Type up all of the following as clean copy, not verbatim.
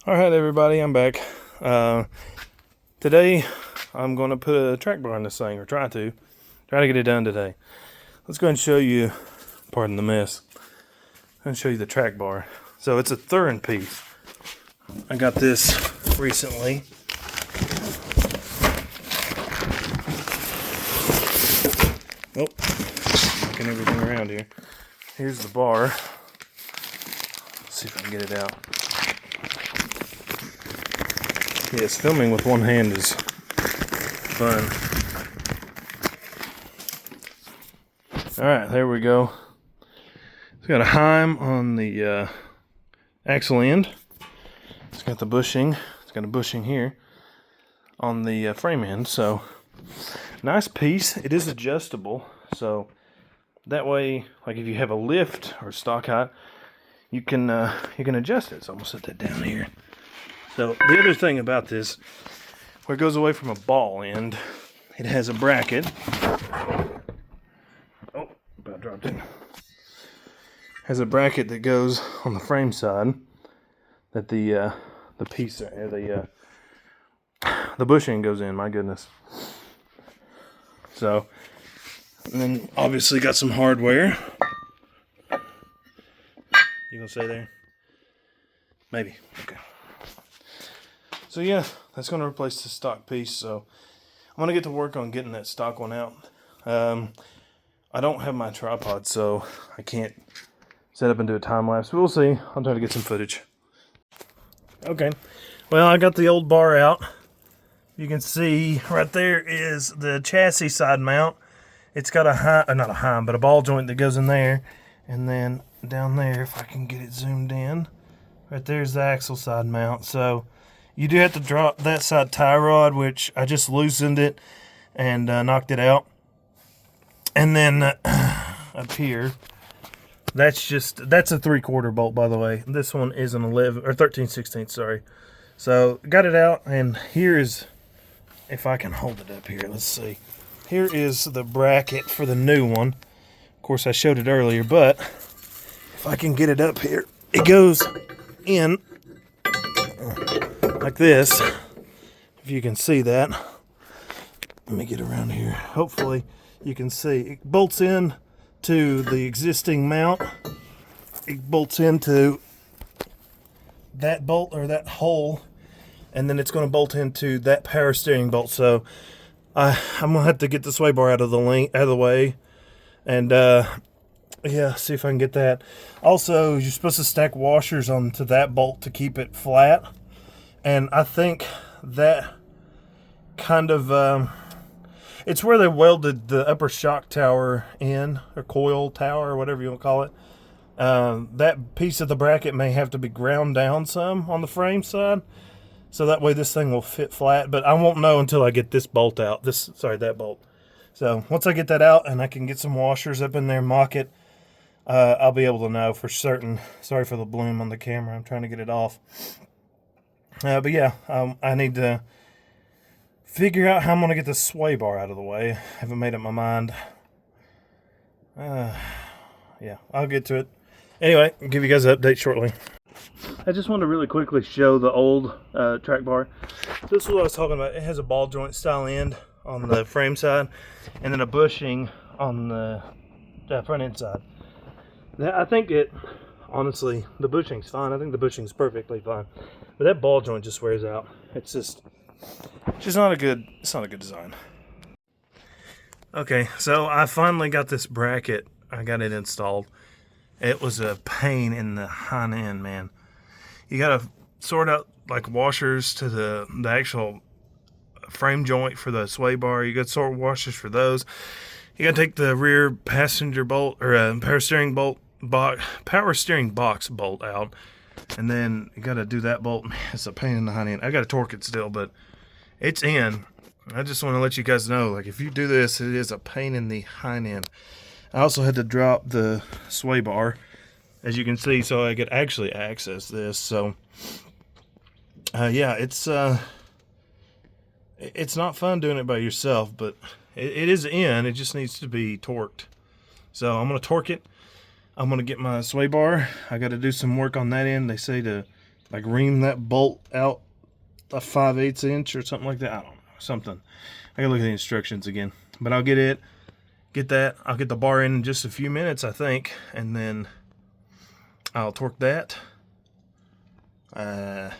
Alright everybody, I'm back. Today I'm going to put a track bar in this thing, or try to get it done today. Let's go ahead and show you, pardon the mess, I'm going to show you the track bar. So it's a Thurin piece. I got this recently. Oh, looking everything around here. Here's the bar. Let's see if I can get it out. Yes, filming with one hand is fun. Alright, there we go. It's got a heim on the axle end. It's got the bushing. It's got a bushing here on the frame end. So, nice piece. It is adjustable. So, that way, like if you have a lift or stock height, you can adjust it. So, I'm going to set that down here. So the other thing about this, where it goes away from a ball end, it has a bracket. Oh, about dropped it. Has a bracket that goes on the frame side that the piece, the bushing goes in. My goodness. So, and then obviously got some hardware. You gonna stay there? Maybe. Okay. So yeah, that's going to replace the stock piece, so I'm going to get to work on getting that stock one out. I don't have my tripod, so I can't set up and do a time-lapse, but we'll see. I'll try to get some footage. Okay, well, I got the old bar out. You can see right there is the chassis side mount. It's got not a heim, but a ball joint that goes in there. And then down there, if I can get it zoomed in, right there's the axle side mount. So you do have to drop that side tie rod, which I just loosened it and knocked it out. And then up here, that's a 3/4 bolt, by the way. This one is an 11 or 13/16, sorry. So got it out, and here is, if I can hold it up here, let's see. Here is the bracket for the new one. Of course, I showed it earlier, but if I can get it up here, it goes in like this, if you can see that. Let me get around here. Hopefully you can see. It bolts in to the existing mount. It bolts into that bolt, or that hole, and then it's going to bolt into that power steering bolt. So I'm going to have to get the sway bar out of the way, and yeah, see if I can get that. Also, you're supposed to stack washers onto that bolt to keep it flat. And I think that kind of, it's where they welded the upper shock tower in, or coil tower, or whatever you want to call it. That piece of the bracket may have to be ground down some on the frame side, so that way this thing will fit flat. But I won't know until I get this bolt out. That bolt. So once I get that out and I can get some washers up in there and mock it, I'll be able to know for certain. Sorry for the bloom on the camera. I'm trying to get it off. But yeah, I need to figure out how I'm going to get the sway bar out of the way. I haven't made up my mind. Yeah, I'll get to it. Anyway, I'll give you guys an update shortly. I just wanted to really quickly show the old track bar. This is what I was talking about. It has a ball joint style end on the frame side, and then a bushing on the front end side. I think honestly, the bushing's fine. I think the bushing's perfectly fine. But that ball joint just wears out. It's just not a good design. Okay, so I finally got this bracket. I got it installed. It was a pain in the hind end, man. You gotta sort out like washers to the actual frame joint for the sway bar. You gotta sort washers for those. You gotta take the rear passenger bolt, or power steering box bolt out. And then you gotta do that bolt. Man, it's a pain in the hind end. I gotta torque it still, but it's in. I just want to let you guys know, like, if you do this, it is a pain in the hind end. I also had to drop the sway bar, as you can see, so I could actually access this. So yeah, it's not fun doing it by yourself, but it is in. It just needs to be torqued. So I'm gonna torque it. I'm gonna get my sway bar. I got to do some work on that end. They say to like ream that bolt out a 5/8 inch or something like that. I don't know, something. I gotta look at the instructions again. But I'll get that. I'll get the bar in just a few minutes, I think, and then I'll torque that. I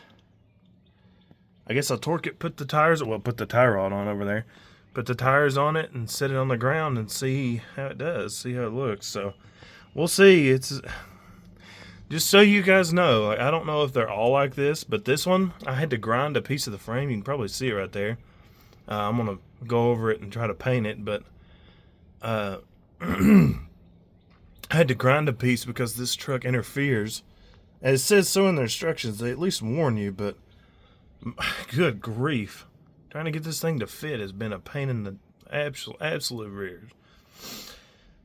guess I'll torque it, put the tires rod on over there, put the tires on it, and set it on the ground and see how it does, see how it looks. So we'll see. It's just so you guys know, like, I don't know if they're all like this, but this one, I had to grind a piece of the frame. You can probably see it right there. I'm going to go over it and try to paint it, but I had to grind a piece because this truck interferes. And it says so in their instructions. They at least warn you, but good grief. Trying to get this thing to fit has been a pain in the absolute rear.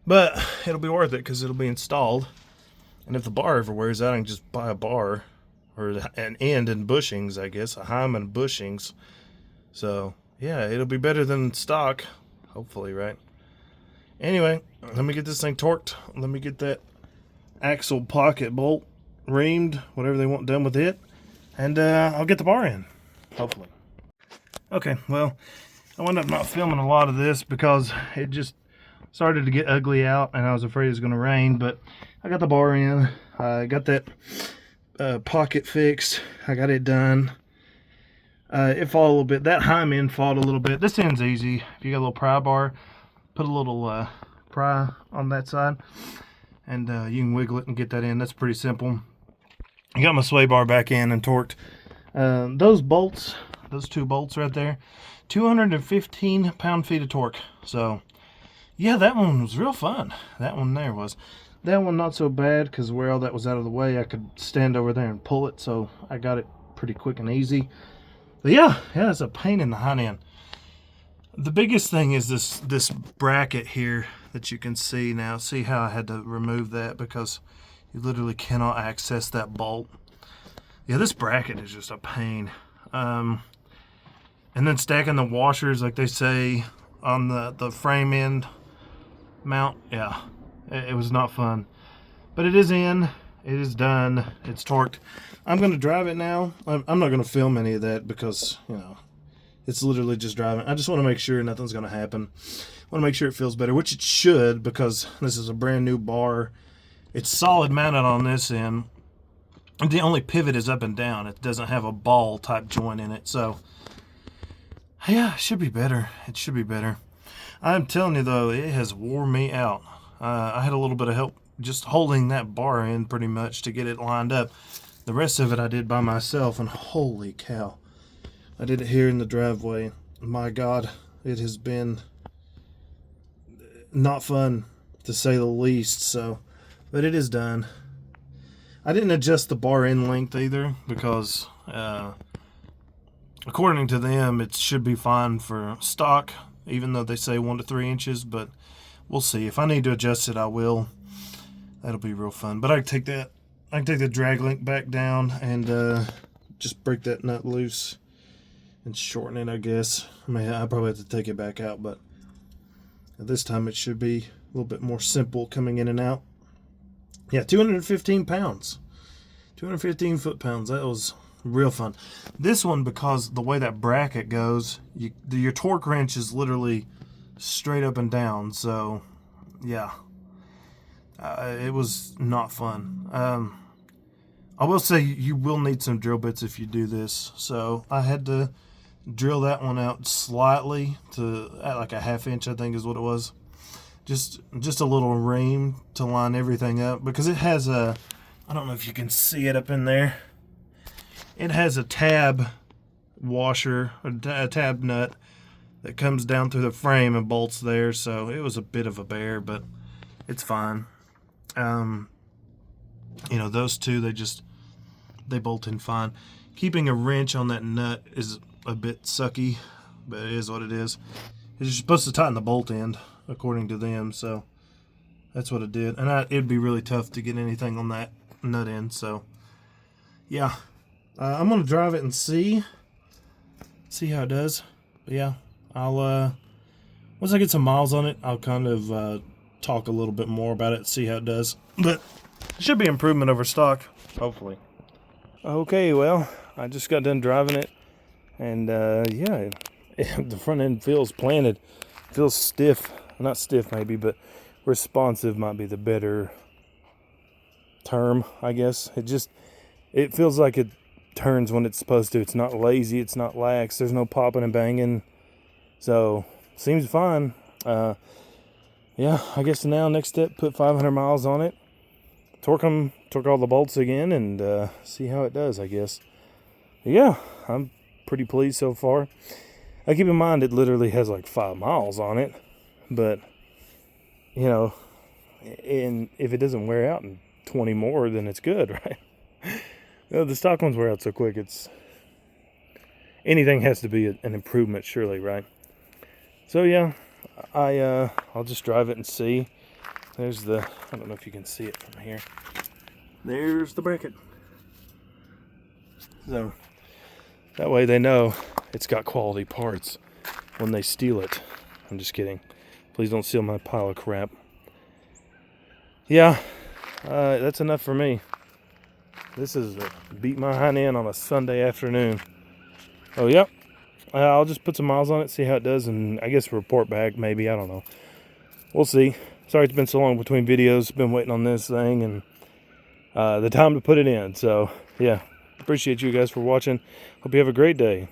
But it'll be worth it because it'll be installed. And if the bar ever wears out, I can just buy a bar or an end in bushings, I guess, a Hyman bushings. So yeah, it'll be better than stock, hopefully, right? Anyway, let me get this thing torqued. Let me get that axle pocket bolt reamed, whatever they want done with it, and I'll get the bar in, hopefully. Okay, well, I wound up not filming a lot of this because it just started to get ugly out, and I was afraid it was going to rain, but I got the bar in. I got that pocket fixed. I got it done. It fought a little bit. That Hyman end fought a little bit. This end's easy. If you got a little pry bar, put a little pry on that side, and you can wiggle it and get that in. That's pretty simple. I got my sway bar back in and torqued. Those bolts, those two bolts right there, 215 pound-feet of torque. So yeah, that one was real fun. That one there was. That one not so bad because where all that was out of the way, I could stand over there and pull it, so I got it pretty quick and easy. But yeah, it's a pain in the hind end. The biggest thing is this bracket here that you can see now. See how I had to remove that because you literally cannot access that bolt. Yeah, this bracket is just a pain. And then stacking the washers, like they say, on the frame end mount. Yeah, it was not fun. But it is in. It is done. It's torqued. I'm going to drive it now. I'm not going to film any of that because, you know, it's literally just driving. I just want to make sure nothing's going to happen. I want to make sure it feels better, which it should because this is a brand new bar. It's solid mounted on this end. The only pivot is up and down. It doesn't have a ball type joint in it. So, yeah, it should be better. It should be better. I'm telling you, though, it has wore me out. I had a little bit of help just holding that bar in pretty much to get it lined up. The rest of it I did by myself, and holy cow. I did it here in the driveway. My God, it has been not fun, to say the least. So, but it is done. I didn't adjust the bar end length either because, according to them, it should be fine for stock, even though they say 1 to 3 inches. But we'll see. If I need to adjust it, I will. That'll be real fun. But I can take the drag link back down and just break that nut loose and shorten it, I guess. I mean, I probably have to take it back out, but this time it should be a little bit more simple coming in and out. Yeah, 215 pounds. 215 foot-pounds. That was real fun. This one, because the way that bracket goes, your torque wrench is literally straight up and down. So, yeah. It was not fun. I will say you will need some drill bits if you do this. So I had to drill that one out slightly to like a 1/2 inch, I think is what it was. Just a little ream to line everything up because it has a, I don't know if you can see it up in there. It has a tab washer, a tab nut that comes down through the frame and bolts there. So it was a bit of a bear, but it's fine. You know, those two, they bolt in fine. Keeping a wrench on that nut is a bit sucky, but it is what it is. You're supposed to tighten the bolt end, according to them, so that's what it did. And it'd be really tough to get anything on that nut end, so yeah. I'm going to drive it and see how it does. But yeah, I'll, once I get some miles on it, I'll kind of talk a little bit more about it, see how it does. But it should be improvement over stock, hopefully. Okay, well, I just got done driving it, and yeah, the front end feels planted, feels stiff. Not stiff maybe, but responsive might be the better term, I guess. It feels like it turns when it's supposed to. It's not lazy, it's not lax, there's no popping and banging, so seems fine. Yeah, I guess now next step, put 500 miles on it, torque all the bolts again, and see how it does, I guess. Yeah, I'm pretty pleased so far. I keep in mind it literally has like 5 miles on it, but you know, and if it doesn't wear out in 20 more, then it's good, right? The stock ones wear out so quick. Anything has to be an improvement, surely, right? So yeah, I'll just drive it and see. There's I don't know if you can see it from here. There's the bracket. So that way they know it's got quality parts when they steal it. I'm just kidding. Please don't steal my pile of crap. Yeah, that's enough for me. This is beat my hind end on a Sunday afternoon. Oh, yep. I'll just put some miles on it, see how it does, and I guess report back, maybe. I don't know. We'll see. Sorry it's been so long between videos. Been waiting on this thing and the time to put it in. So, yeah. Appreciate you guys for watching. Hope you have a great day.